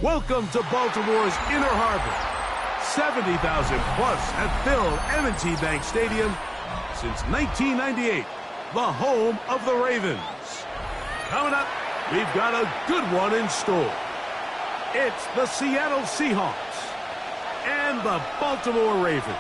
Welcome to Baltimore's Inner Harbor. 70,000 plus have filled M&T Bank Stadium since 1998, the home of the Ravens. Coming up, we've got a good one in store. It's the Seattle Seahawks and the Baltimore Ravens.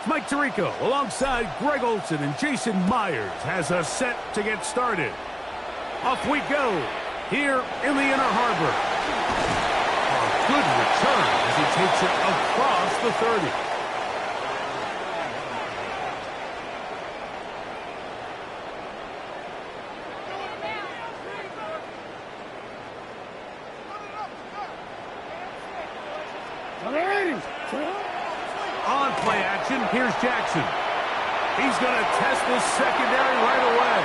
Mike Tirico, alongside Greg Olsen and Jason Myers, has us set to get started. Off we go, here in the Inner Harbor. A good return as he takes it across the 30. On play action, here's Jackson. He's going to test this secondary right away.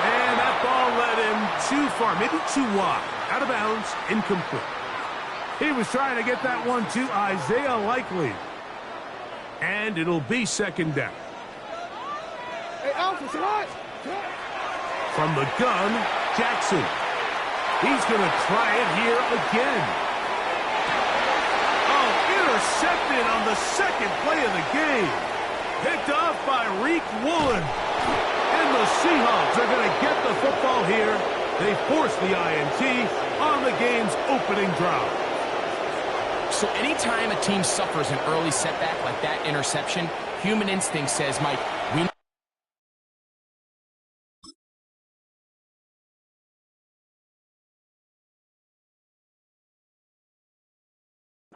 And that ball led him too far, maybe too wide. Out of bounds, incomplete. He was trying to get that one to Isaiah Likely. And it'll be second down. Hey, Alpha, from the gun, Jackson. He's going to try it here again. Intercepted on the second play of the game. Picked off by Reek Woolen. And the Seahawks are going to get the football here. They force the INT on the game's opening drive. So anytime a team suffers an early setback like that interception, human instinct says, Mike, we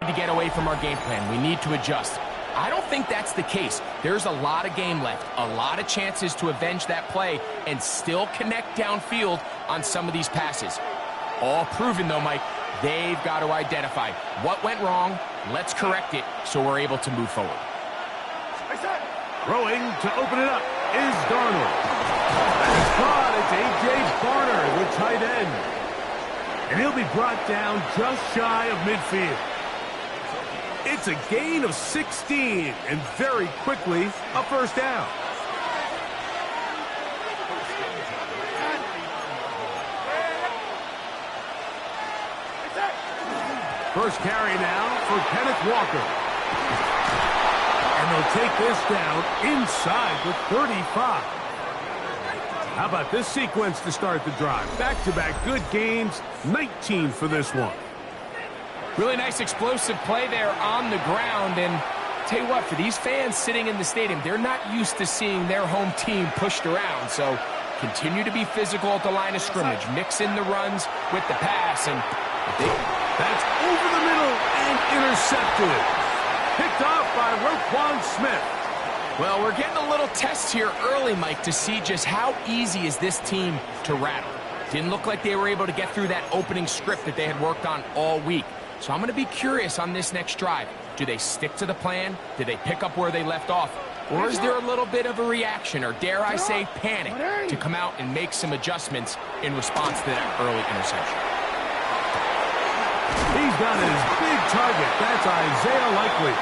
to get away from our game plan. We need to adjust. I don't think that's the case. There's a lot of game left, a lot of chances to avenge that play and still connect downfield on some of these passes. All proven though, Mike, they've got to identify what went wrong. Let's correct it so we're able to move forward. Throwing to open it up is Darnold. And it's caught. It's A.J. Barner, the tight end. And he'll be brought down just shy of midfield. It's a gain of 16, and very quickly, a first down. First carry now for Kenneth Walker. And they'll take this down inside the 35. How about this sequence to start the drive? Back-to-back good gains, 19 for this one. Really nice explosive play there on the ground, and tell you what, for these fans sitting in the stadium, they're not used to seeing their home team pushed around, so continue to be physical at the line of scrimmage, mix in the runs with the pass, and that's over the middle and intercepted. Picked off by Roquan Smith. Well, we're getting a little test here early, Mike, to see just how easy is this team to rattle. Didn't look like they were able to get through that opening script that they had worked on all week. So I'm going to be curious on this next drive. Do they stick to the plan? Do they pick up where they left off? Or is there a little bit of a reaction, or dare I say panic, to come out and make some adjustments in response to that early interception? He's got his big target. That's Isaiah Likely.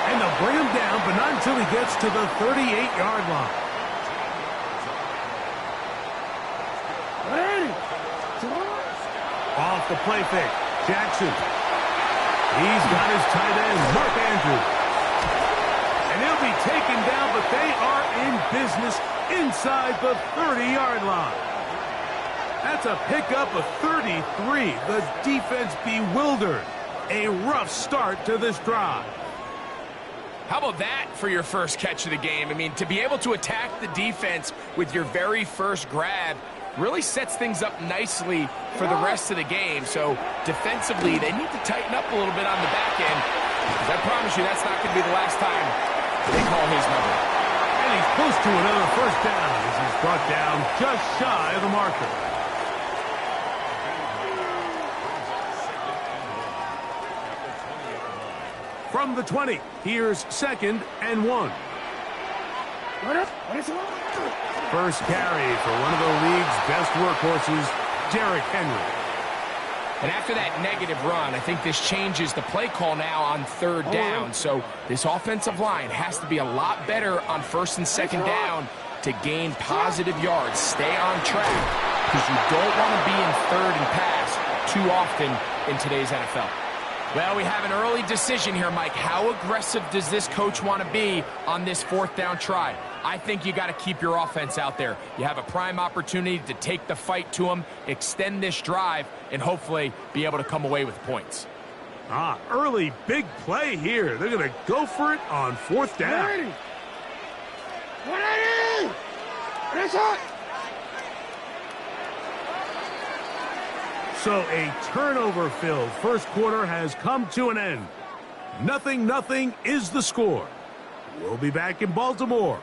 And they'll bring him down, but not until he gets to the 38-yard line. Off the play fake. Jackson. He's got his tight end, Mark Andrews. And he'll be taken down, but they are in business inside the 30-yard line. That's a pickup of 33. The defense bewildered. A rough start to this drive. How about that for your first catch of the game? I mean, to be able to attack the defense with your very first grab really sets things up nicely for the rest of the game. So defensively, they need to tighten up a little bit on the back end, because I promise you that's not going to be the last time they call his number. And he's close to another first down as he's brought down just shy of the marker. From the 20, here's 2nd and 1. First carry for one of the league's best workhorses, Derrick Henry. And after that negative run, I think this changes the play call now on third down. So this offensive line has to be a lot better on first and second down to gain positive yards. Stay on track because you don't want to be in third and pass too often in today's NFL. Well, we have an early decision here, Mike. How aggressive does this coach want to be on this fourth down try? I think you got to keep your offense out there. You have a prime opportunity to take the fight to them, extend this drive, and hopefully be able to come away with points. Early big play here. They're going to go for it on fourth down. 180! Finish it! So a turnover-filled first quarter has come to an end. 0-0 is the score. We'll be back in Baltimore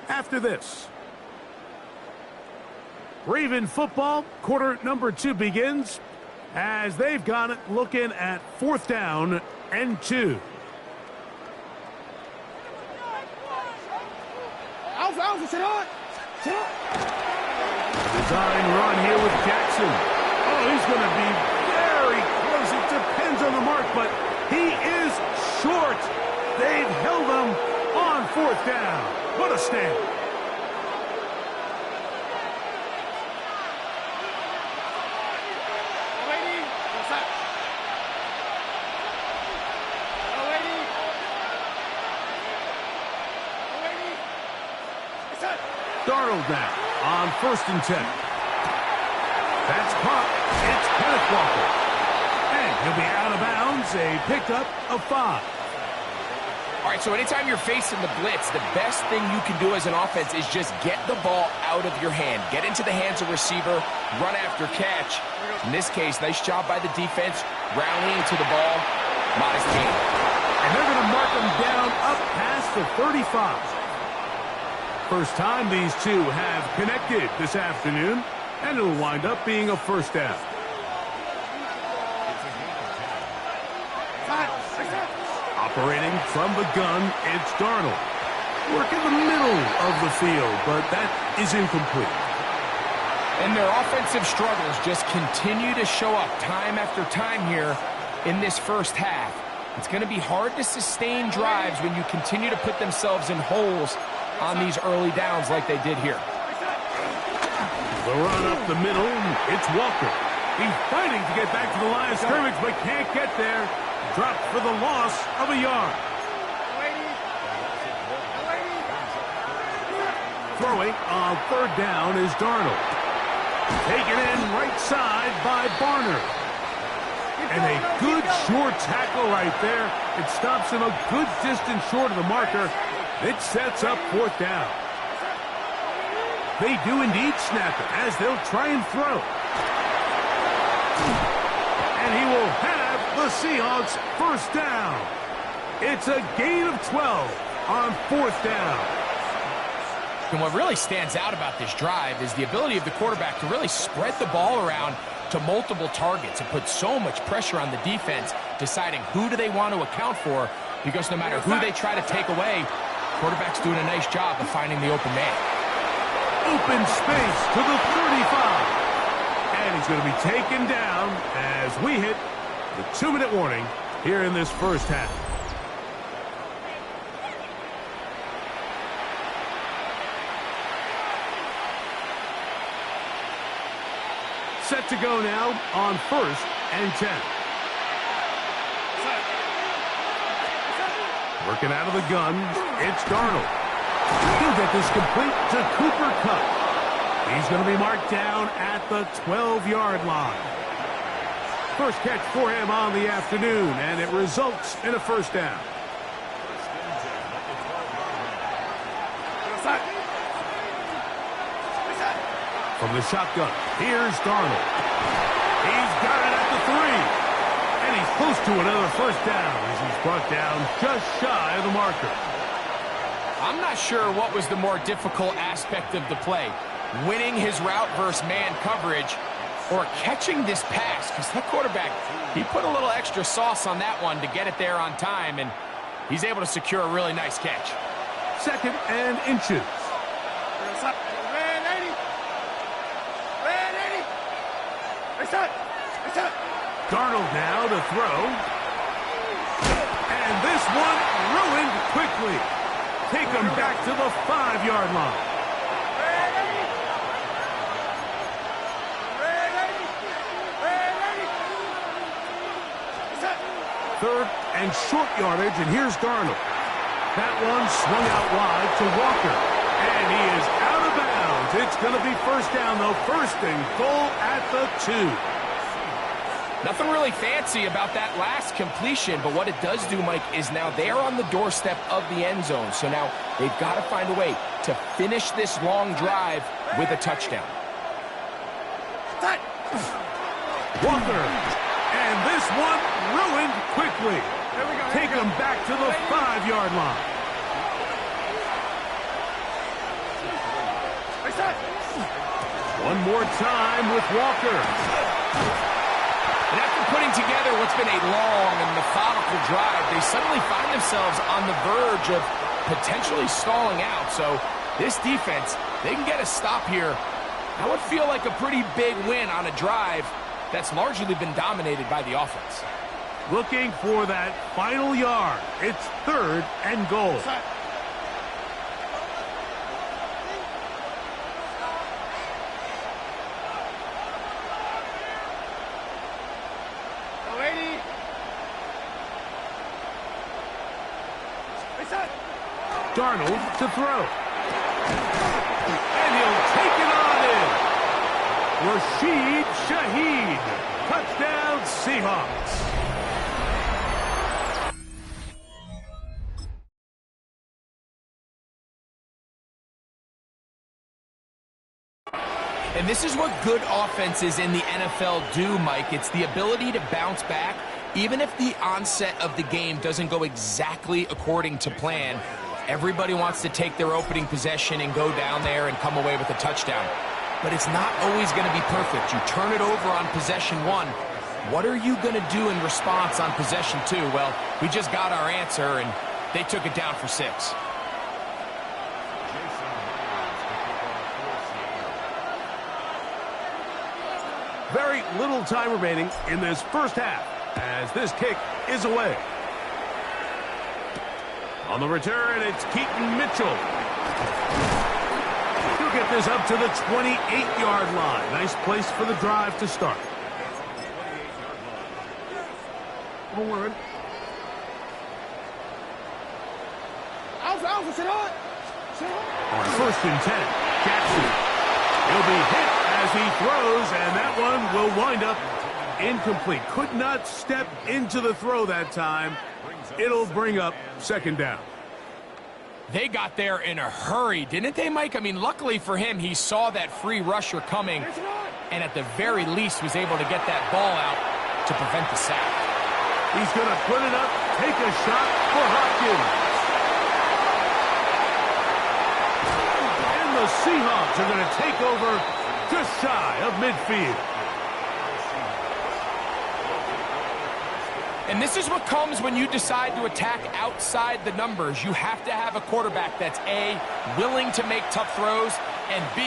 after this. Raven football, quarter number 2 begins as they've got it looking at fourth down and 2. Alpha, sit on! Design run here with Jackson. Oh, he's going to be very close. It depends on the mark, but he is short. They've held him on fourth down. What a stand. Darnold now on first and 10. That's caught. It's Kenneth Walker. And he'll be out of bounds. A pickup of 5. All right, so anytime you're facing the blitz, the best thing you can do as an offense is just get the ball out of your hand. Get into the hands of receiver, run after catch. In this case, nice job by the defense, rallying to the ball. Modest gain. And they're going to mark him down up past the 35. First time these two have connected this afternoon, and it'll wind up being a first down. Operating from the gun, it's Darnold. Work in the middle of the field, but that is incomplete. And their offensive struggles just continue to show up time after time here in this first half. It's going to be hard to sustain drives when you continue to put themselves in holes on these early downs like they did here. The run up the middle, it's Walker. He's fighting to get back to the line of scrimmage, but can't get there. Dropped for the loss of a yard. Throwing on third down is Darnold. Taken in right side by Barner. And a good short tackle right there. It stops him a good distance short of the marker. It sets up fourth down. They do indeed snap it as they'll try and throw. And he will have the Seahawks first down. It's a gain of 12 on fourth down. And what really stands out about this drive is the ability of the quarterback to really spread the ball around to multiple targets and put so much pressure on the defense, deciding who do they want to account for, because no matter who they try to take away, quarterback's doing a nice job of finding the open man. Open space to the 35. And he's going to be taken down as we hit the 2-minute warning here in this first half. Set to go now on first and 10. Working out of the gun, it's Darnold. He'll get this complete to Cooper Kupp. He's going to be marked down at the 12-yard line. First catch for him on the afternoon, and it results in a first down. From the shotgun, here's Darnold. He's got it at the 3. And he's close to another first down as he's brought down just shy of the marker. I'm not sure what was the more difficult aspect of the play, winning his route versus man coverage or catching this pass, because that quarterback, he put a little extra sauce on that one to get it there on time, and he's able to secure a really nice catch. 2nd and inches. Darnold now to throw. And this one ruined quickly. Take him back to the 5-yard line. Third and short yardage, and here's Darnold. That one swung out wide to Walker. And he is out of bounds. It's going to be first down, though. First and goal at the 2. Nothing really fancy about that last completion, but what it does do, Mike, is now they're on the doorstep of the end zone. So now they've got to find a way to finish this long drive with a touchdown. Walker. And this one ruined quickly. Take him back to the 5-yard line. One more time with Walker. And after putting together what's been a long and methodical drive, they suddenly find themselves on the verge of potentially stalling out. So this defense, they can get a stop here. That would feel like a pretty big win on a drive that's largely been dominated by the offense. Looking for that final yard. It's 3rd and goal. Darnold to throw. And he'll take it on in. Rashid Shaheed. Touchdown, Seahawks. And this is what good offenses in the NFL do, Mike. It's the ability to bounce back, even if the onset of the game doesn't go exactly according to plan. Everybody wants to take their opening possession and go down there and come away with a touchdown. But it's not always going to be perfect. You turn it over on possession 1. What are you going to do in response on possession 2? Well, we just got our answer, and they took it down for 6. Very little time remaining in this first half as this kick is away. On the return, it's Keaton Mitchell. He'll get this up to the 28-yard line. Nice place for the drive to start. One word. Alpha, sit on. On 1st and 10, Jackson. He'll be hit as he throws, and that one will wind up incomplete. Could not step into the throw that time. It'll bring up 2nd down. They got there in a hurry, didn't they, Mike? I mean, luckily for him, he saw that free rusher coming and at the very least was able to get that ball out to prevent the sack. He's going to put it up, take a shot for Hopkins. And the Seahawks are going to take over just shy of midfield. And this is what comes when you decide to attack outside the numbers. You have to have a quarterback that's A, willing to make tough throws, and B,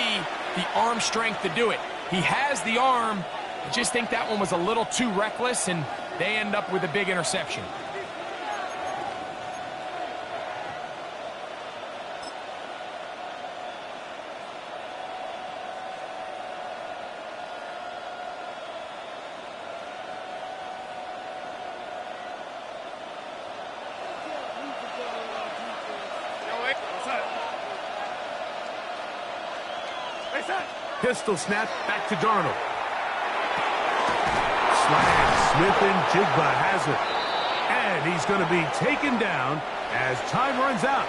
the arm strength to do it. He has the arm. I just think that one was a little too reckless, and they end up with a big interception. Pistol snap back to Darnold. Slam. Smith and Jigba has it. And he's going to be taken down as time runs out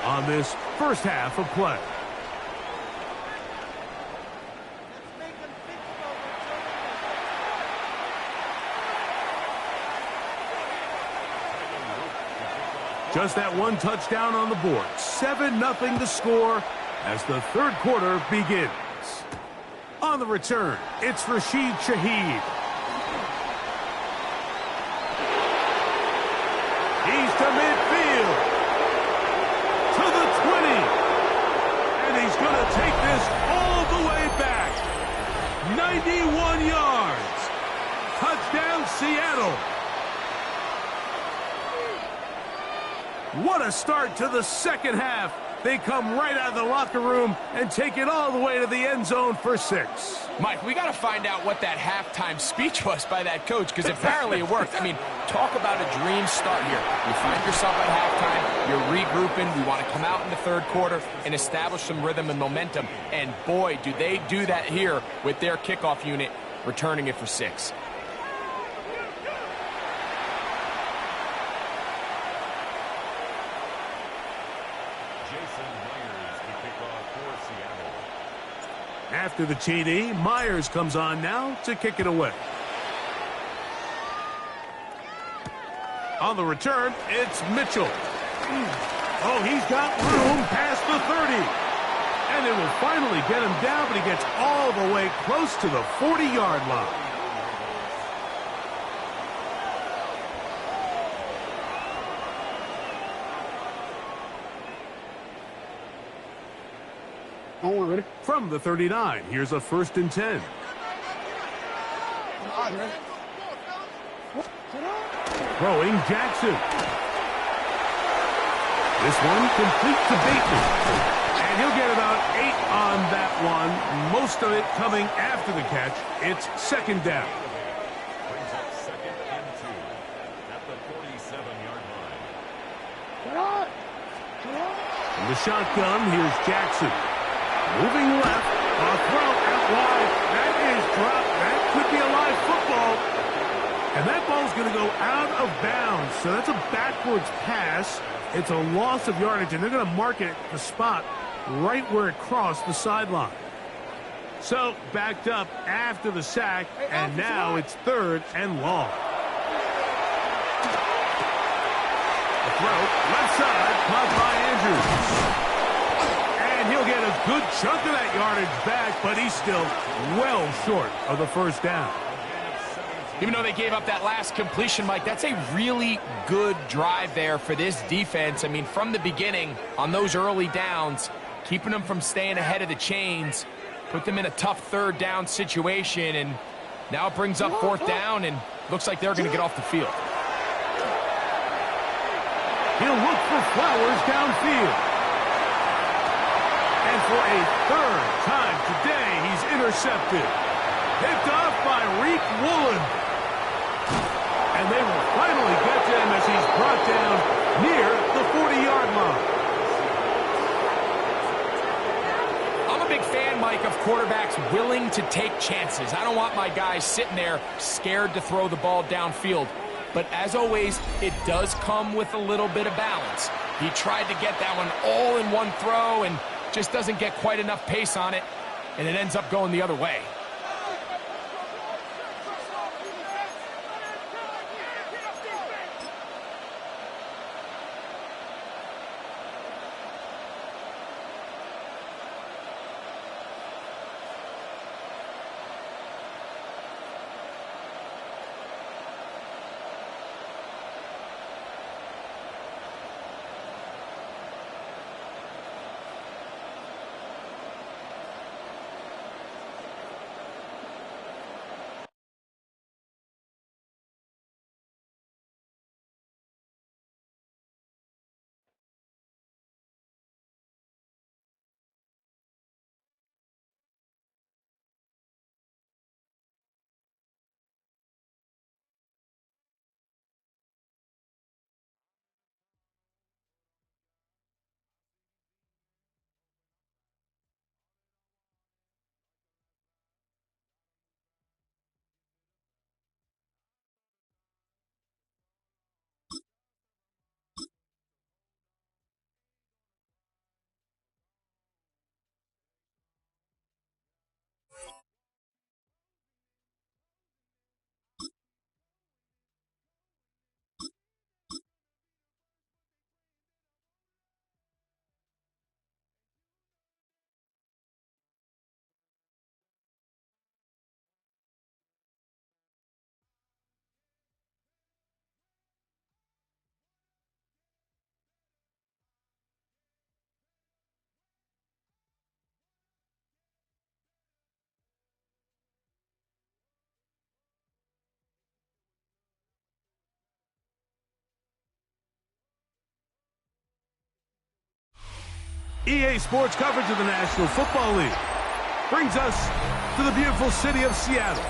on this first half of play. Just that one touchdown on the board. 7-0 to score as the third quarter begins. On the return, it's Rashid Shaheed. He's to midfield. To the What a start to the second half. They come right out of the locker room and take it all the way to the end zone for 6. Mike, we got to find out what that halftime speech was by that coach, because apparently it worked. I mean, talk about a dream start here. You find yourself at halftime, you're regrouping, we want to come out in the third quarter and establish some rhythm and momentum. And boy, do they do that here with their kickoff unit, returning it for 6. After the TD, Myers comes on now to kick it away. On the return, it's Mitchell. Oh, he's got room past the 30. And it will finally get him down, but he gets all the way close to the 40-yard line. From the 39, here's a 1st and 10. Throwing Jackson. This one complete to Bateman. And he'll get about 8 on that one. Most of it coming after the catch. It's 2nd down. Brings up 2nd and 2 at the 47-yard line. From the shotgun, here's Jackson. Moving left, a throw out wide. That is dropped. That could be a live football. And that ball's going to go out of bounds. So that's a backwards pass. It's a loss of yardage, and they're going to mark it at the spot right where it crossed the sideline. So backed up after the sack, and now it's 3rd and long. The throw, left side, caught by Andrews. And he'll get a good chunk of that yardage back, but he's still well short of the 1st down. Even though they gave up that last completion, Mike, that's a really good drive there for this defense. I mean, from the beginning, on those early downs, keeping them from staying ahead of the chains, put them in a tough 3rd down situation, and now it brings up 4th down, and looks like they're going to get off the field. He'll look for Flowers downfield. And for a 3rd time today, he's intercepted. Picked off by Reek Woolen. And they will finally get to him as he's brought down near the 40-yard line. I'm a big fan, Mike, of quarterbacks willing to take chances. I don't want my guys sitting there scared to throw the ball downfield. But as always, it does come with a little bit of balance. He tried to get that one all in one throw and just doesn't get quite enough pace on it, and it ends up going the other way. EA Sports coverage of the National Football League brings us to the beautiful city of Seattle.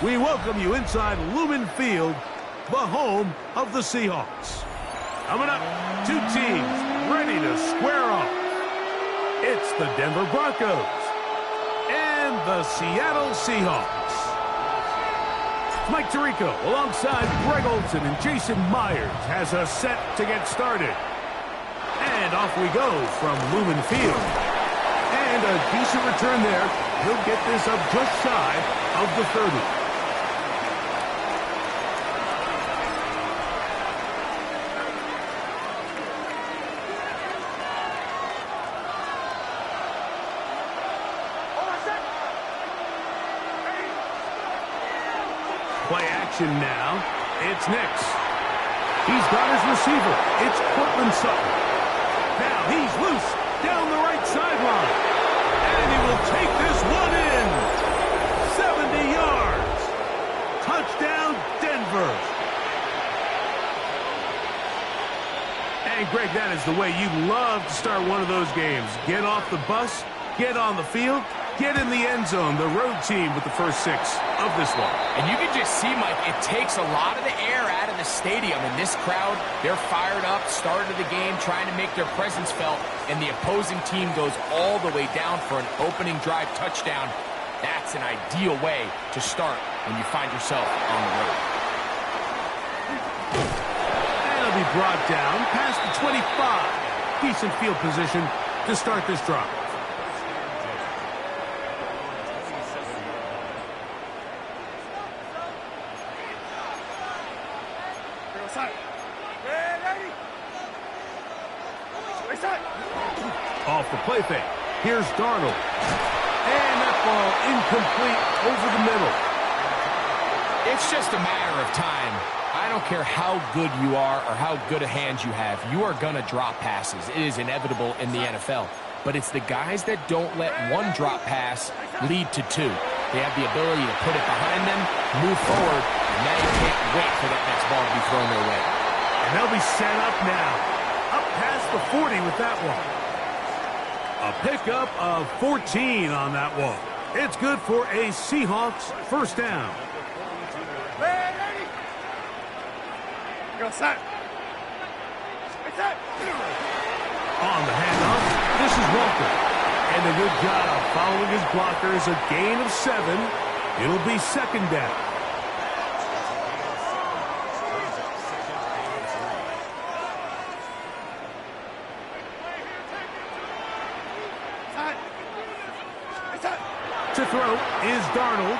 We welcome you inside Lumen Field, the home of the Seahawks. Coming up, two teams ready to square off. It's the Denver Broncos and the Seattle Seahawks. Mike Tirico alongside Greg Olsen and Jason Myers has us set to get started. And off we go from Lumen Field. And a decent return there. He'll get this up just shy of the 30. Play action now. It's Nix. He's got his receiver. It's Cortland Sutton. Now he's loose down the right sideline. And he will take this one in. 70 yards. Touchdown, Denver. And Greg, that is the way you love to start one of those games. Get off the bus, get on the field, get in the end zone. The road team with the first 6 of this one. And you can just see, Mike, it takes a lot of the air out of the stadium. And this crowd, they're fired up, started the game, trying to make their presence felt. And the opposing team goes all the way down for an opening drive touchdown. That's an ideal way to start when you find yourself on the road. And it'll be brought down past the 25. Decent field position to start this drive. Off the play fake. Here's Darnold. And that ball incomplete over the middle. It's just a matter of time. I don't care how good you are or how good a hand you have. You are going to drop passes. It is inevitable in the NFL. But it's the guys that don't let one drop pass lead to 2. They have the ability to put it behind them, move forward, and now you can't wait for that next ball to be thrown their way. And they'll be set up now. Up past the 40 with that one. A pickup of 14 on that one. It's good for a Seahawks first down. On the handoff, this is Walker. And a good job following his blockers. A gain of 7. It'll be second down. To throw is Darnold.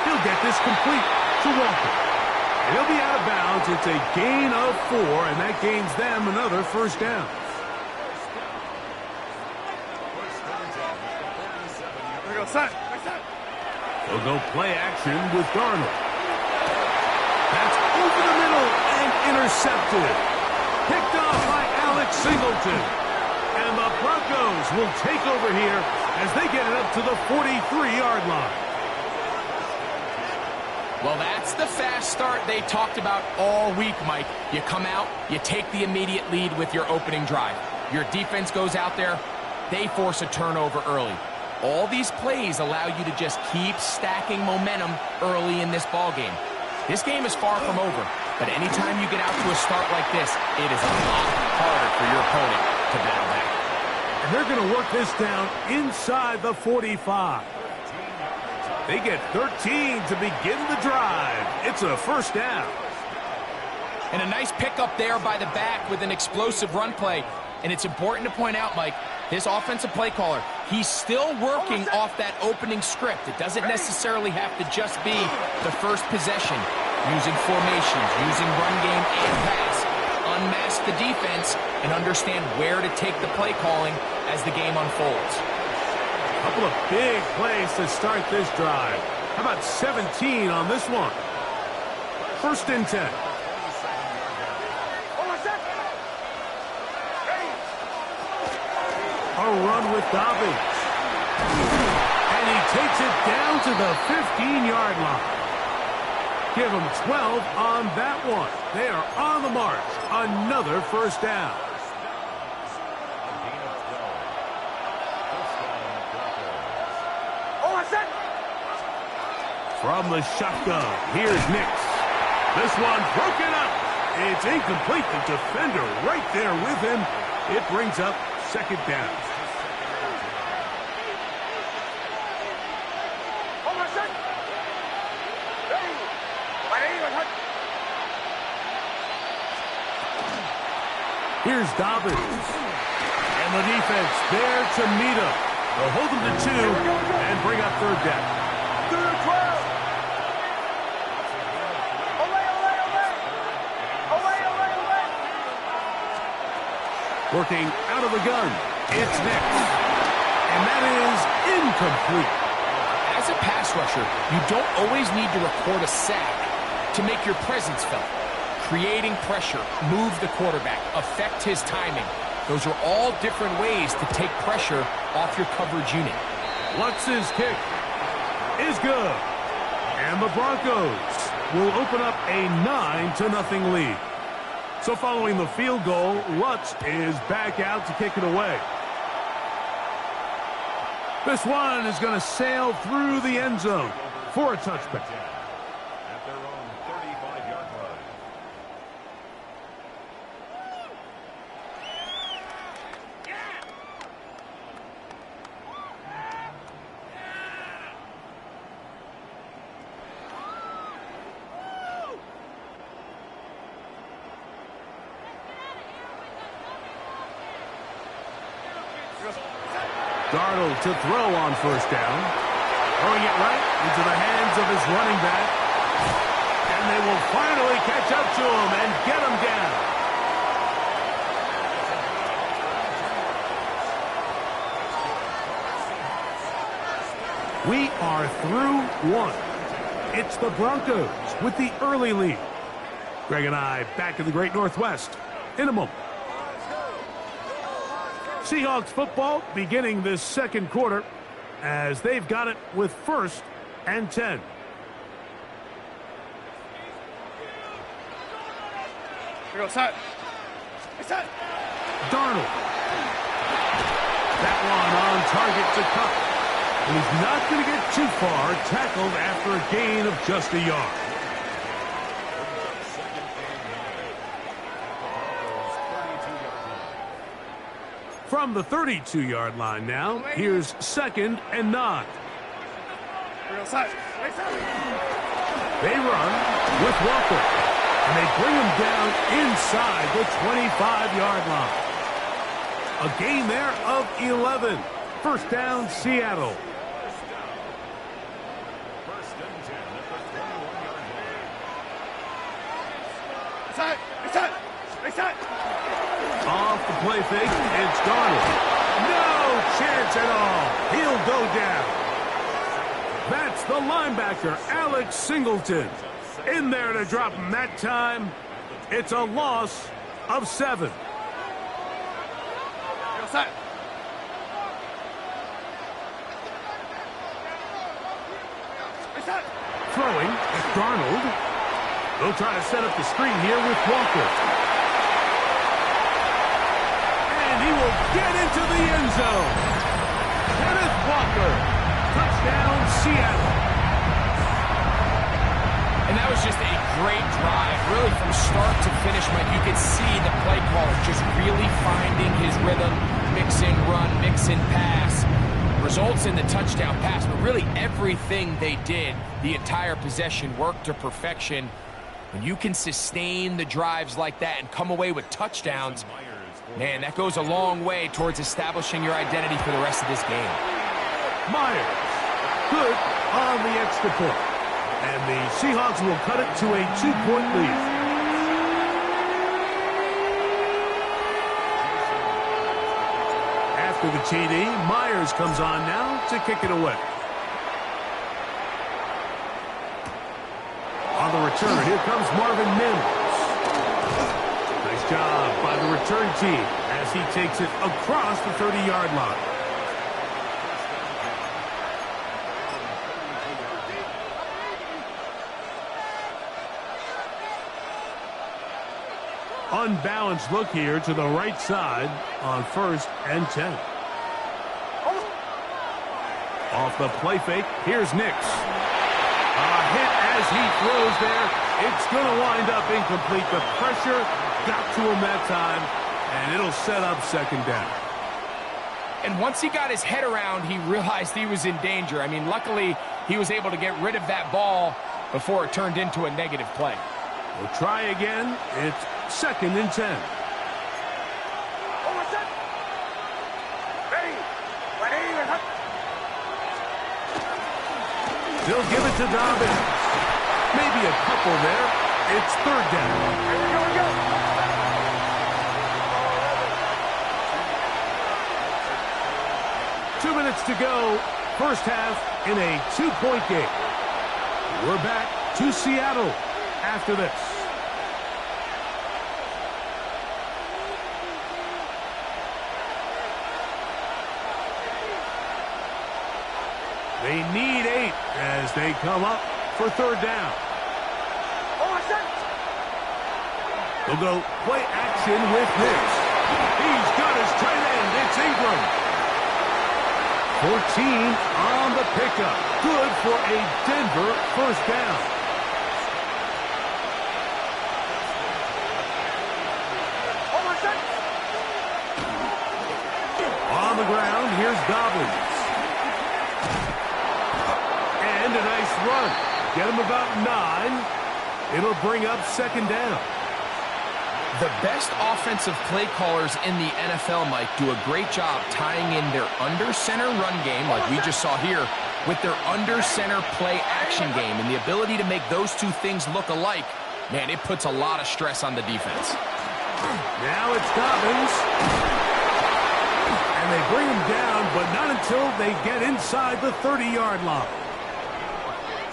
He'll get this complete to Walker. And he'll be out of bounds. It's a gain of 4, and that gains them another first down. They'll go play action with Darnold. That's over the middle and intercepted. Picked off by Alex Singleton. And the Broncos will take over here as they get it up to the 43-yard line. Well, that's the fast start they talked about all week, Mike. You come out, you take the immediate lead with your opening drive. Your defense goes out there, they force a turnover early. All these plays allow you to just keep stacking momentum early in this ballgame. This game is far from over, but anytime you get out to a start like this, it is a lot harder for your opponent to battle back. And they're going to work this down inside the 45. They get 13 to begin the drive. It's a first down. And a nice pickup there by the back with an explosive run play. And it's important to point out, Mike, this offensive play caller, he's still working off that opening script. It doesn't necessarily have to just be the first possession. Using formations, using run game and pass. Unmask the defense and understand where to take the play calling as the game unfolds. A couple of big plays to start this drive. How about 17 on this one? First and 10. A run with Dobbins. And he takes it down to the 15-yard line. Give them 12 on that one. They are on the march. Another first down. From the shotgun, here's Nix. This one broken up. It's incomplete. The defender right there with him. It brings up second down. Here's Dobbins. And the defense there to meet him. They'll hold him to 2 and bring up third down. Working out of the gun. It's Nix. And that is incomplete. As a pass rusher, you don't always need to record a sack to make your presence felt. Creating pressure, move the quarterback, affect his timing. Those are all different ways to take pressure off your coverage unit. Lutz's kick is good. And the Broncos will open up a 9-0 lead. So following the field goal, Lutz is back out to kick it away. This one is going to sail through the end zone for a touchback. At their own 35-yard line. Darnold to throw on first down. Throwing it right into the hands of his running back. And they will finally catch up to him and get him down. We are through one. It's the Broncos with the early lead. Greg and I back in the Great Northwest in a moment. Seahawks football beginning this second quarter as they've got it with 1st and 10. Darnold. That one on target to Cup. And he's not going to get too far, tackled after a gain of just a yard. From the 32-yard line now, here's 2nd and 9. They run with Walker, and they bring him down inside the 25-yard line. A gain there of 11. First down, Seattle. First and 10 at the 21-yard line. Off the play fake, it's Darnold. No chance at all. He'll go down. That's the linebacker, Alex Singleton. In there to drop him that time. It's a loss of 7. Throwing, it's Darnold. They'll try to set up the screen here with Walker. He will get into the end zone. Kenneth Walker. Touchdown, Seattle. And that was just a great drive, really from start to finish, Mike. You could see the play caller just really finding his rhythm, mix in run, mix in pass. Results in the touchdown pass, but really everything they did, the entire possession, worked to perfection. When you can sustain the drives like that and come away with touchdowns, man, that goes a long way towards establishing your identity for the rest of this game. Myers, good on the extra point. And the Seahawks will cut it to a 2-point lead. After the TD, Myers comes on now to kick it away. On the return, here comes Marvin Mims. Nice job by the return team as he takes it across the 30-yard line. Unbalanced look here to the right side on 1st and 10. Off the play fake, here's Nix. Hit as he throws there. It's going to wind up incomplete. The pressure got to him that time, and it'll set up second down. And once he got his head around, he realized he was in danger. I mean, luckily, he was able to get rid of that ball before it turned into a negative play. We'll try again. It's 2nd and 10. They'll give it to Dobbins. Maybe a couple there. It's 3rd down. Here we go. 2 minutes to go. First half in a 2-point game. We're back to Seattle after this. They need 8 as they come up for 3rd down. They'll go play action with Hicks. He's got his tight end. It's Ingram. 14 on the pickup. Good for a Denver first down. On the ground, here's Dobbins. And a nice run. Get him about 9. It'll bring up 2nd down. The best offensive play callers in the NFL, Mike, do a great job tying in their under-center run game, like we just saw here, with their under-center play action game. And the ability to make those two things look alike, man, it puts a lot of stress on the defense. Now it's Dobbins. And they bring him down, but not until they get inside the 30-yard line.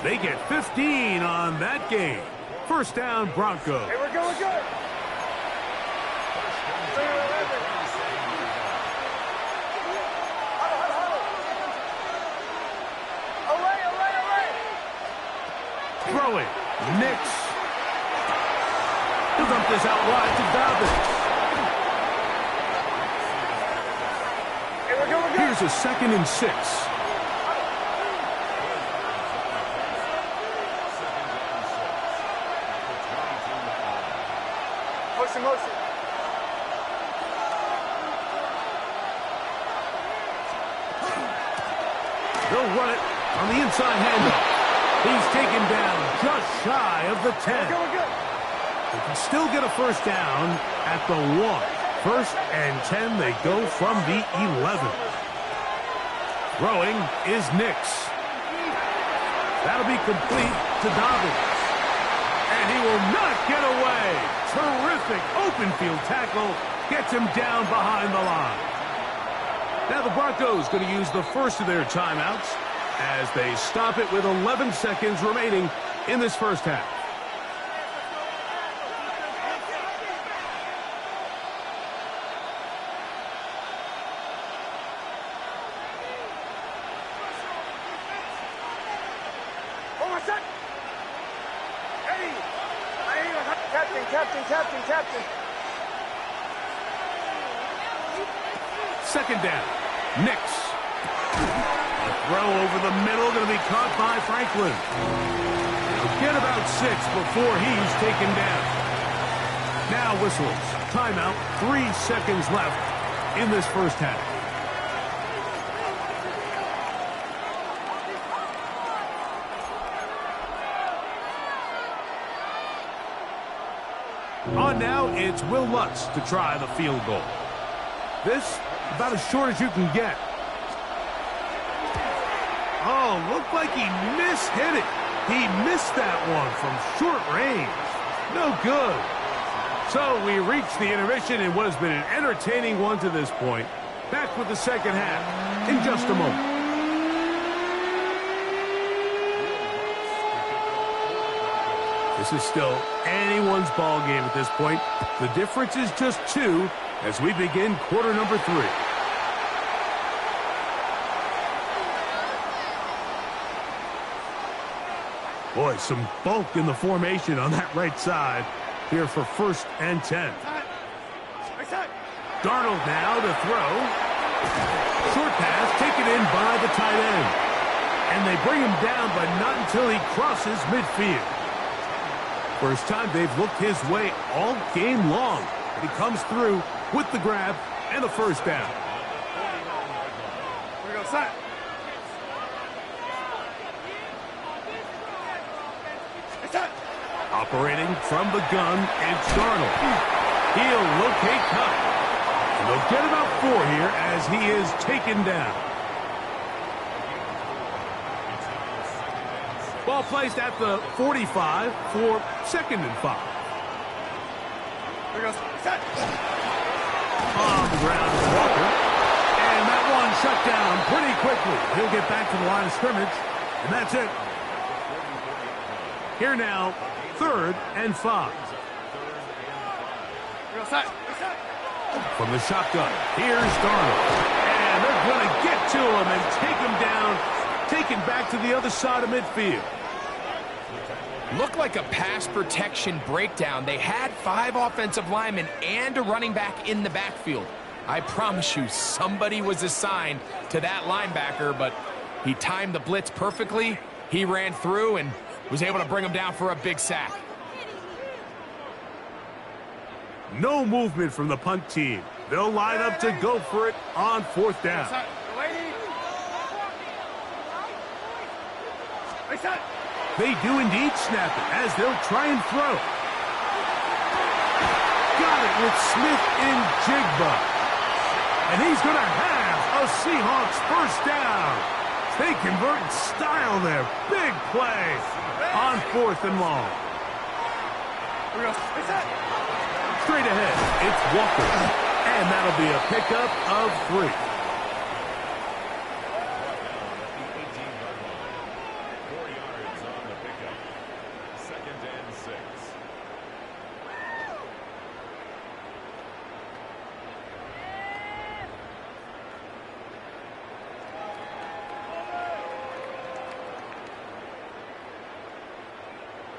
They get 15 on that game. First down, Broncos. Here we go. Throwing. Nix. He'll dump this out wide to Dobbins. Here we go. Here's a 2nd and 6. Motion. They'll run it on the inside handoff. He's taken down just shy of the 10. They can still get a first down at the 1. 1st and 10, they go from the 11. Throwing is Nix. That'll be complete to Dobbins. And he will not get away. Terrific open field tackle. Gets him down behind the line. Now the Broncos going to use the first of their timeouts as they stop it with 11 seconds remaining in this first half. Captain. 2nd down. Nix. A throw over the middle, going to be caught by Franklin. He'll get about 6 before he's taken down. Now whistles. Timeout. 3 seconds left in this first half. On now, it's Will Lutz to try the field goal. This, about as short as you can get. Oh, looked like he mishit it. He missed that one from short range. No good. So we reach the intermission in what has been an entertaining one to this point. Back with the second half in just a moment. This is still anyone's ball game at this point. The difference is just 2 as we begin quarter number 3. Boy, some bulk in the formation on that right side here for 1st and 10. Darnold now to throw. Short pass taken in by the tight end. And they bring him down, but not until he crosses midfield. First time they've looked his way all game long. He comes through with the grab and a first down. Here we go, set. Operating from the gun, it's Darnold. He'll locate Cup. And they'll get about 4 here as he is taken down. Ball placed at the 45 for 2nd and 5. Here we go, set. On the ground is Walker. And that one shut down pretty quickly. He'll get back to the line of scrimmage. And that's it. Here now, 3rd and 5. Here we go, set. Set. From the shotgun, here's Darnold. And they're going to get to him and take him down, taken back to the other side of midfield. Looked like a pass protection breakdown. They had 5 offensive linemen and a running back in the backfield. I promise you, somebody was assigned to that linebacker, but he timed the blitz perfectly. He ran through and was able to bring him down for a big sack. No movement from the punt team. They'll line up to go for it on 4th down. They do indeed snap it as they'll try and throw. Got it with Smith in Jigba. And he's going to have a Seahawks first down. They convert in style there. Big play on 4th and long. Straight ahead, it's Walker. And that'll be a pickup of 3.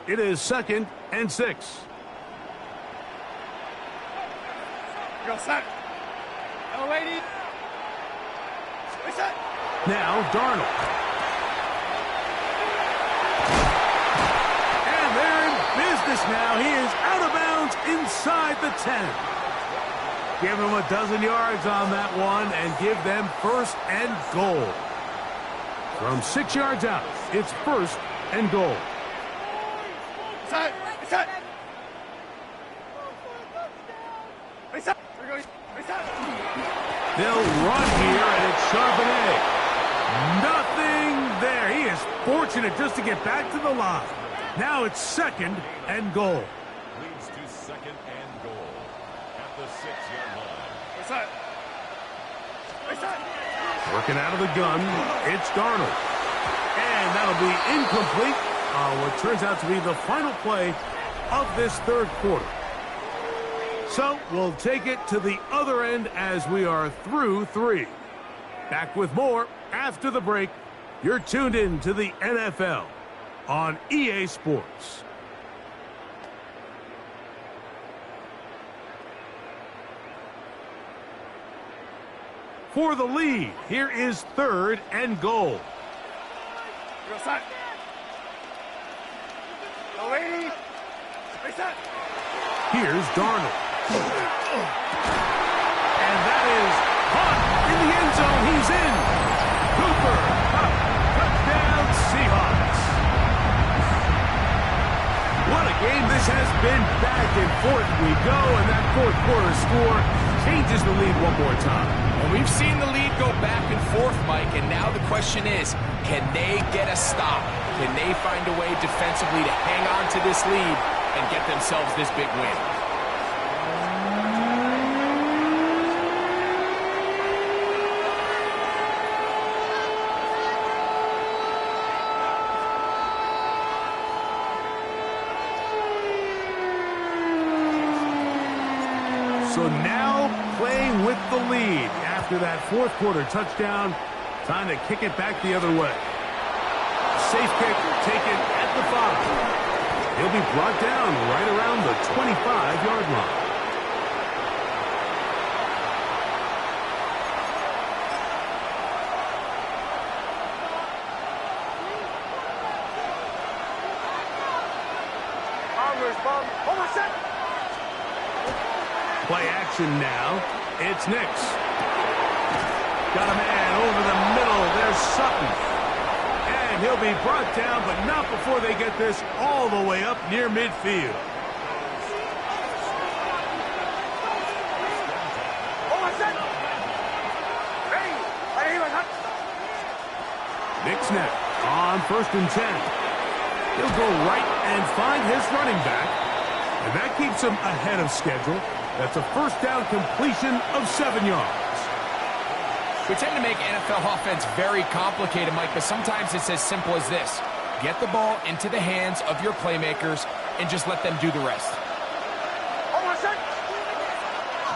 It is 2nd and 6. Go, set. Elevated. Set. Now Darnold. And they're in business now. He is out of bounds inside the 10. Give him a dozen yards on that one and give them 1st and goal. From 6 yards out, it's 1st and goal. Set. Set. They'll run here, and it's Charbonnet. Nothing there. He is fortunate just to get back to the line. Now it's 2nd and goal. Leads to 2nd and goal at the 6-yard line. Working out of the gun, it's Darnold. And that'll be incomplete on what turns out to be the final play of this 3rd quarter. So we'll take it to the other end as we are through 3. Back with more after the break. You're tuned in to the NFL on EA Sports. For the lead, here is 3rd and goal. Go, set. Elevated. Set. Here's Darnold. And that is caught in the end zone. He's in. Cooper, touchdown Seahawks. What a game this has been. Back and forth we go, and that 4th quarter score changes the lead one more time. And we've seen the lead go back and forth, Mike, and now the question is, can they get a stop? Can they find a way defensively to hang on to this lead and get themselves this big win? So now playing with the lead after that 4th quarter touchdown. Time to kick it back the other way. Safe kick taken at the 5. He'll be brought down right around the 25-yard line. play action now. It's Nix. Got a man over the middle. There's Sutton. And he'll be brought down, but not before they get this all the way up near midfield. Nix now on 1st and 10. He'll go right and find his running back. And that keeps him ahead of schedule. That's a first down completion of 7 yards. We tend to make NFL offense very complicated, Mike, but sometimes it's as simple as this. Get the ball into the hands of your playmakers and just let them do the rest.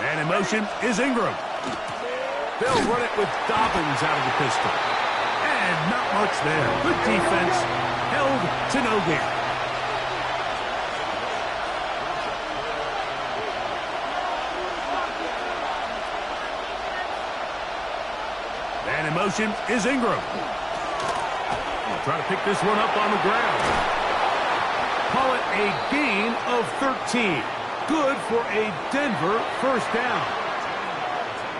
Man in motion is Ingram. They'll run it with Dobbins out of the pistol. And not much there. Good defense. Held to no gain. Man in motion is Ingram. Try to pick this one up on the ground. Call it a gain of 13. Good for a Denver first down.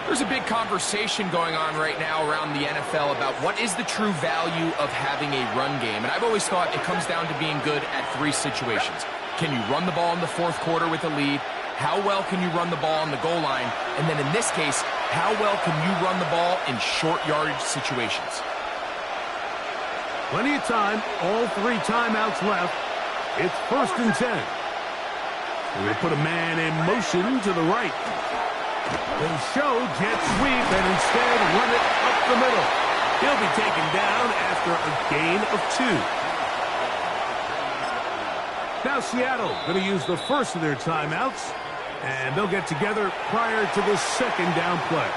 There's a big conversation going on right now around the NFL about what is the true value of having a run game. And I've always thought it comes down to being good at 3 situations. Can you run the ball in the 4th quarter with a lead? How well can you run the ball on the goal line? And then in this case, how well can you run the ball in short yardage situations? Plenty of time. All 3 timeouts left. It's 1st and 10. We're going to put a man in motion to the right. They show jet sweep and instead run it up the middle. He'll be taken down after a gain of 2. Now Seattle going to use the first of their timeouts, and they'll get together prior to the 2nd down play.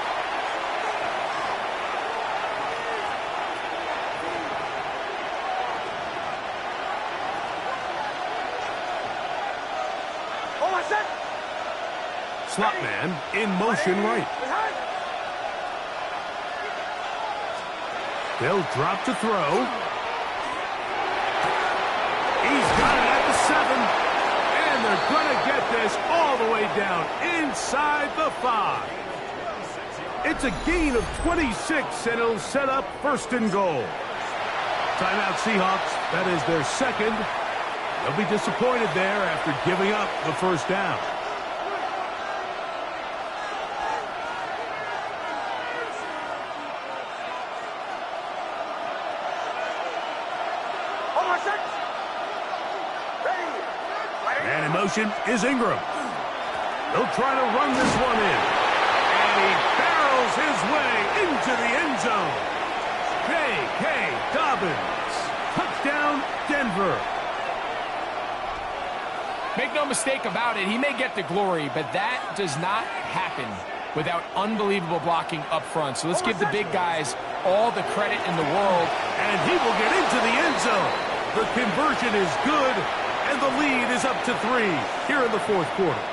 Slot man in motion right. They'll drop to throw. He's got it at the 7. And they're going to get this all the way down inside the 5. It's a gain of 26, and it'll set up 1st and goal. Timeout Seahawks. That is their 2nd. They'll be disappointed there after giving up the first down. Man in motion is Ingram. He'll try to run this one in. And he barrels his way into the end zone. J.K. Dobbins. Touchdown, Denver. Make no mistake about it, he may get the glory, but that does not happen without unbelievable blocking up front. So let's give the big guys all the credit in the world. And he will get into the end zone. The conversion is good, and the lead is up to 3 here in the 4th quarter.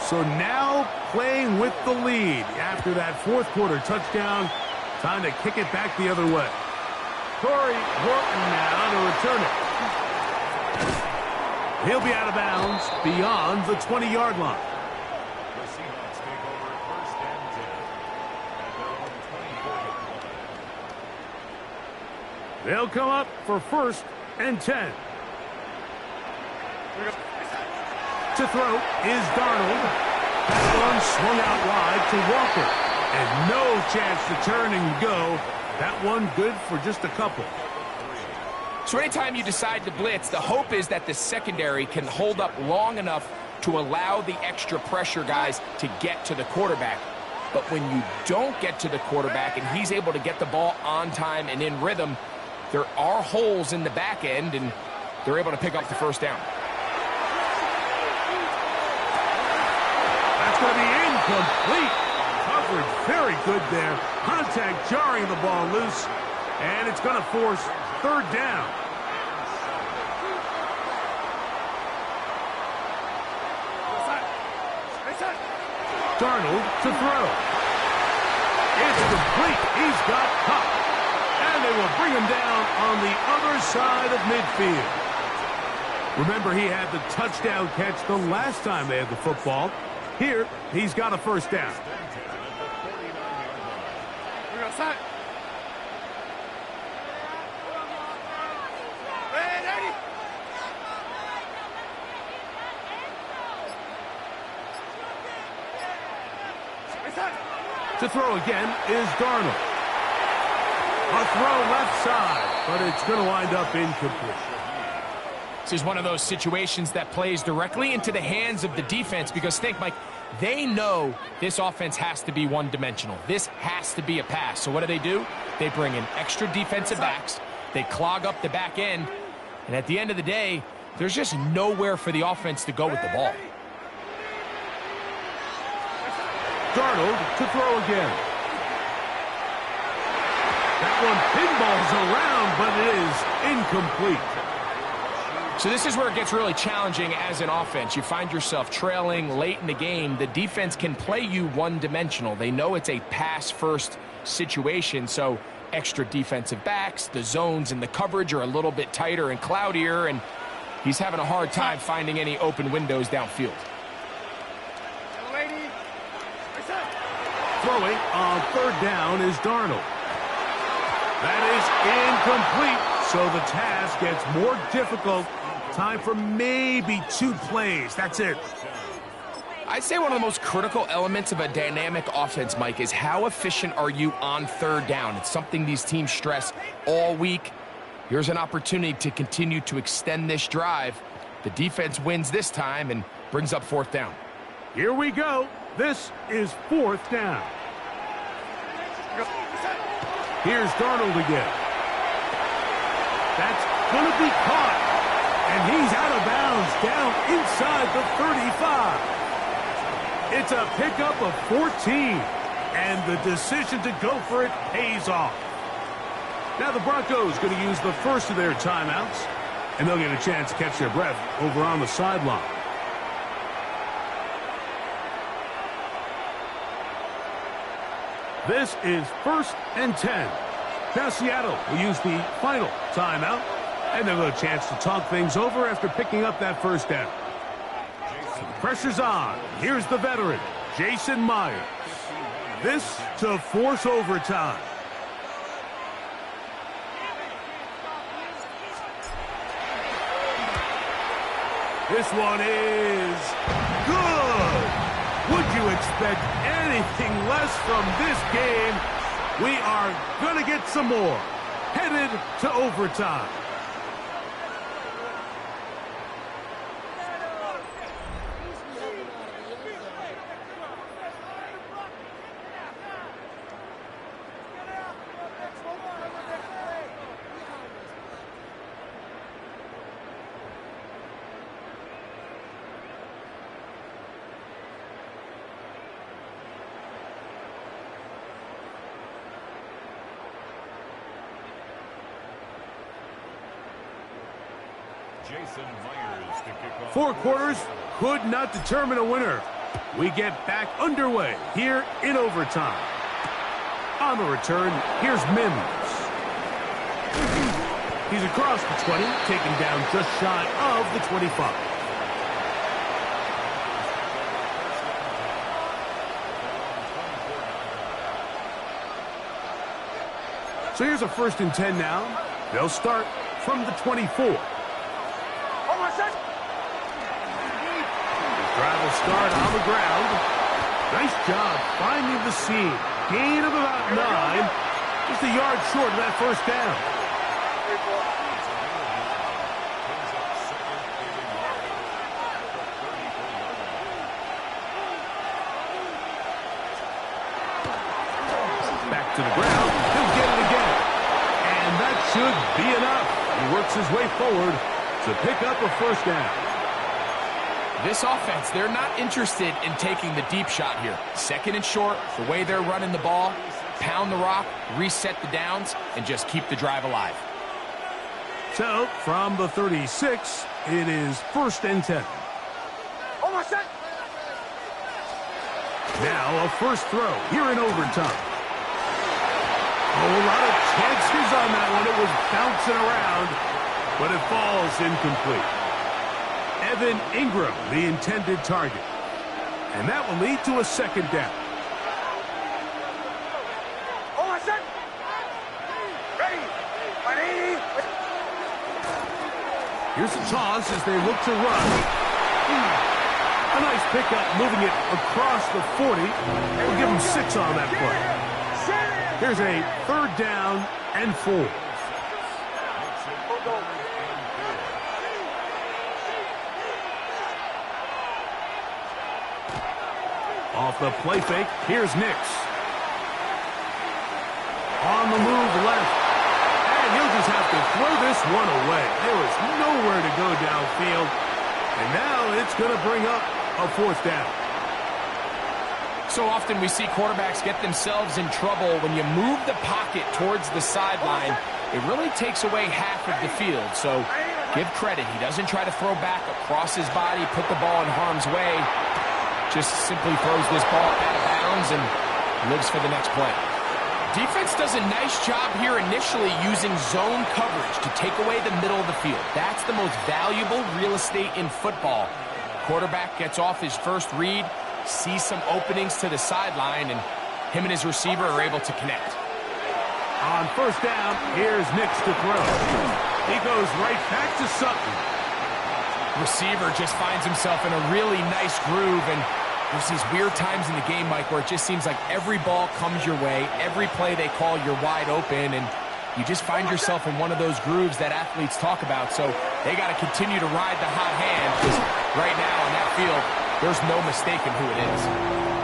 So now playing with the lead after that 4th quarter touchdown. Time to kick it back the other way. Corey Horton now to return it. He'll be out of bounds beyond the 20-yard line. The Seahawks take over 1st and 10. At their own 24-yard line. They'll come up for 1st and 10. To throw is Darnold. That one swung out wide to Walker. And no chance to turn and go. That one good for just a couple. So anytime you decide to blitz, the hope is that the secondary can hold up long enough to allow the extra pressure guys to get to the quarterback. But when you don't get to the quarterback and he's able to get the ball on time and in rhythm, there are holes in the back end, and they're able to pick up the first down. That's going to be incomplete. Coverage very good there. Contact jarring the ball loose, and it's going to force 3rd down. Darnold to throw. It's complete. He's got Cup. And they will bring him down on the other side of midfield. Remember, he had the touchdown catch the last time they had the football. Here, he's got a first down. We're going to set. Ready? Reset. To throw again is Darnold. A throw left side, but it's going to wind up incomplete. This is one of those situations that plays directly into the hands of the defense because think, Mike, they know this offense has to be one-dimensional. This has to be a pass. So what do? They bring in extra defensive backs. They clog up the back end. And at the end of the day, there's just nowhere for the offense to go with the ball. Darnold to throw again. That one pinballs around, but it is incomplete. So this is where it gets really challenging as an offense. You find yourself trailing late in the game. The defense can play you one-dimensional. They know it's a pass-first situation, so extra defensive backs, the zones and the coverage are a little bit tighter and cloudier, and he's having a hard time finding any open windows downfield. Throwing on third down is Darnold. That is incomplete, so the task gets more difficult. Time for maybe 2 plays. That's it. I'd say one of the most critical elements of a dynamic offense, Mike, is how efficient are you on third down. It's something these teams stress all week. Here's an opportunity to continue to extend this drive. The defense wins this time and brings up fourth down. Here we go. This is fourth down. Here's Darnold again. That's going to be caught. And he's out of bounds down inside the 35. It's a pickup of 14. And the decision to go for it pays off. Now the Broncos going to use the first of their timeouts. And they'll get a chance to catch their breath over on the sideline. This is 1st and 10. Now Seattle will use the final timeout. And they'll have a chance to talk things over after picking up that first down. So the pressure's on. Here's the veteran, Jason Myers. This to force overtime. This one is good. Would you expect anything less from this game? We are going to get some more. Headed to overtime. Jason Myers to kick off. 4 quarters could not determine a winner. We get back underway here in overtime. On the return, here's Mims. He's across the 20, taken down just shy of the 25. So here's a 1st and 10 now. They'll start from the 24. Drive will start on the ground. Nice job finding the seam. Gain of about 9. Just a yard short of that first down. Back to the ground. He'll get it again. And that should be enough. He works his way forward to pick up a first down. This offense, they're not interested in taking the deep shot here. 2nd and short, the way they're running the ball, pound the rock, reset the downs, and just keep the drive alive. So, from the 36, it is 1st and 10. Almost set. Now a first throw here in overtime. A lot of chances on that one. It was bouncing around, but it falls incomplete. Evan Ingram, the intended target. And that will lead to a second down. Here's a toss as they look to run. A nice pickup, moving it across the 40. We'll give him 6 on that play. Here's a 3rd down and 4. Off the play fake, here's Nix. On the move left. And he'll just have to throw this one away. There was nowhere to go downfield. And now it's going to bring up a 4th down. So often we see quarterbacks get themselves in trouble when you move the pocket towards the sideline. It really takes away half of the field. So give credit. He doesn't try to throw back across his body, put the ball in harm's way. Just simply throws this ball out of bounds and lives for the next play. Defense does a nice job here initially using zone coverage to take away the middle of the field. That's the most valuable real estate in football. Quarterback gets off his first read, sees some openings to the sideline, and him and his receiver are able to connect. On 1st down, here's Nix to throw. He goes right back to Sutton. Receiver just finds himself in a really nice groove, and there's these weird times in the game, Mike, where it just seems like every ball comes your way, every play they call, you're wide open, and you just find yourself in one of those grooves that athletes talk about. So they got to continue to ride the hot hand, because right now on that field, there's no mistaking who it is.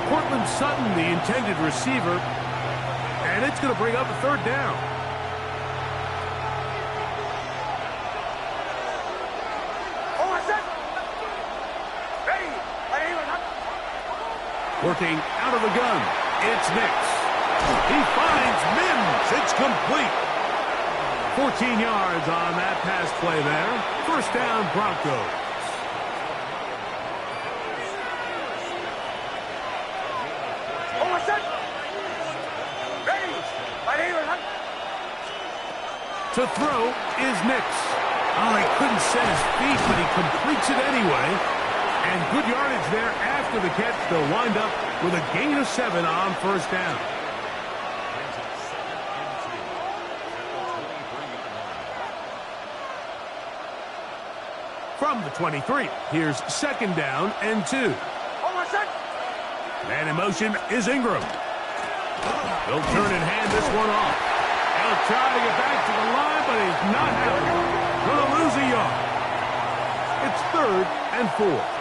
Cortland Sutton, the intended receiver, and it's going to bring up a 3rd down. Working out of the gun, it's Nix. He finds Mims. It's complete. 14 yards on that pass play there. 1st down, Broncos. To throw is Nix. Oh, he couldn't set his feet, but he completes it anyway. And good yardage there after the catch. They'll wind up with a gain of 7 on 1st down. From the 23, here's 2nd down and 2. Man in motion is Ingram. He'll turn and hand this one off. He'll try to get back to the line, but he's not happy. Going to lose a yard. It's 3rd and 4.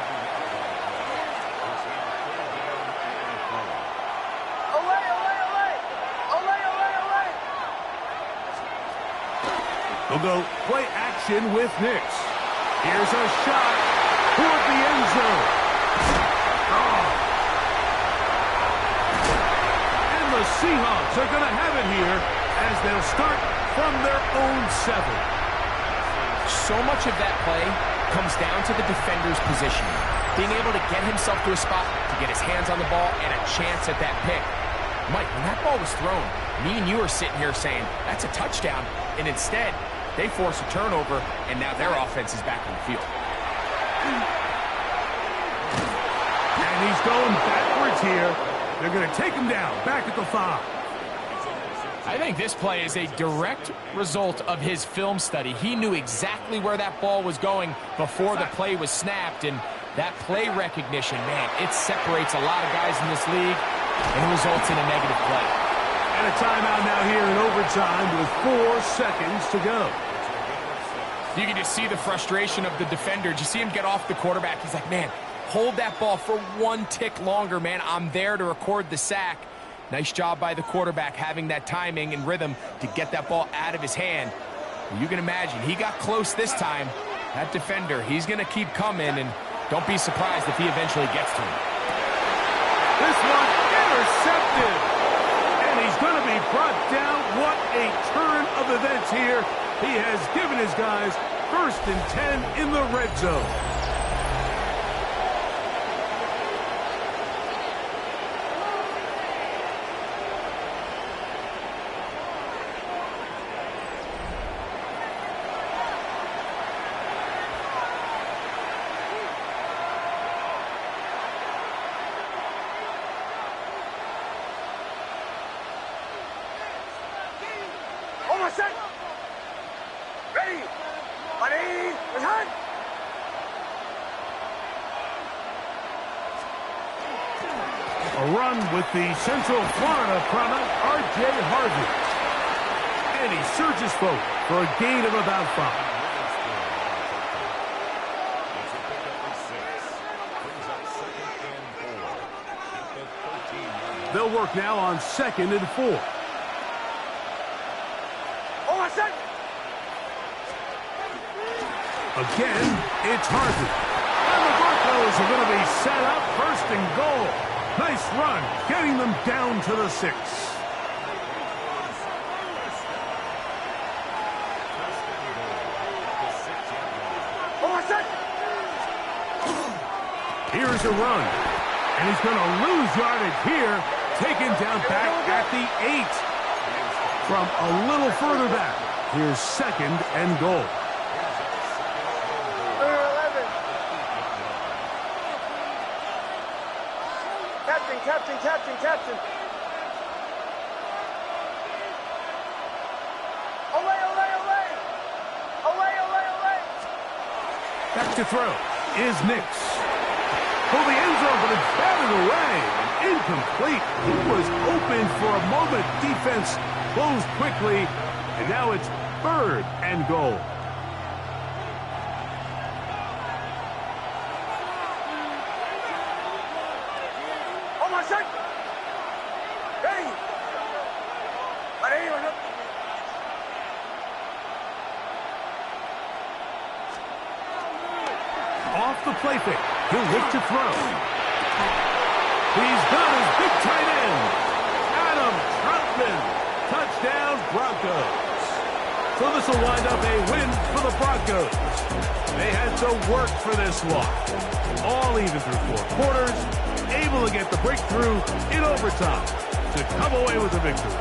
We'll go play action with Nix. Here's a shot toward the end zone. Oh. And the Seahawks are going to have it here as they'll start from their own 7. So much of that play comes down to the defender's positioning. Being able to get himself to a spot to get his hands on the ball and a chance at that pick. Mike, when that ball was thrown, me and you are sitting here saying, that's a touchdown. And instead, they force a turnover, and now their offense is back on the field. And he's going backwards here. They're going to take him down, back at the 5. I think this play is a direct result of his film study. He knew exactly where that ball was going before the play was snapped, and that play recognition, man, it separates a lot of guys in this league and results in a negative play. And a timeout now here in overtime with 4 seconds to go. You can just see the frustration of the defender. Did you see him get off the quarterback? He's like, man, hold that ball for 1 tick longer, man. I'm there to record the sack. Nice job by the quarterback having that timing and rhythm to get that ball out of his hand. Well, you can imagine, he got close this time. That defender, he's going to keep coming, and don't be surprised if he eventually gets to him. This one intercepted. And he's going to be brought down. What a turn of events here. He has given his guys 1st and 10 in the red zone. set. Ready. Ready. Attack. A run with the Central Florida product, R.J. Harvey. And he surges forward for a gain of about 5. They'll work now on 2nd and 4. On set. Again, it's Harvey. And the Broncos are going to be set up 1st and goal. Nice run, getting them down to the 6. On set. Here's a run. And he's going to lose yardage here. Taken down back at the 8. From a little further back, here's 2nd and goal. Number 11. Captain, captain, captain, captain. Away, away, away. Away, away, away. Back to throw is Nix. For the end zone, but it's batted away. Incomplete. He was open for a moment. Defense closed quickly, and now it's 3rd and goal. On my set. Ready. Ready or not. Off the play fake. He'll look to throw. He's got his big tight end, Adam Troutman. Touchdown, Broncos. So this will wind up a win for the Broncos. They had to work for this one. All even through 4 quarters, able to get the breakthrough in overtime to come away with the victory.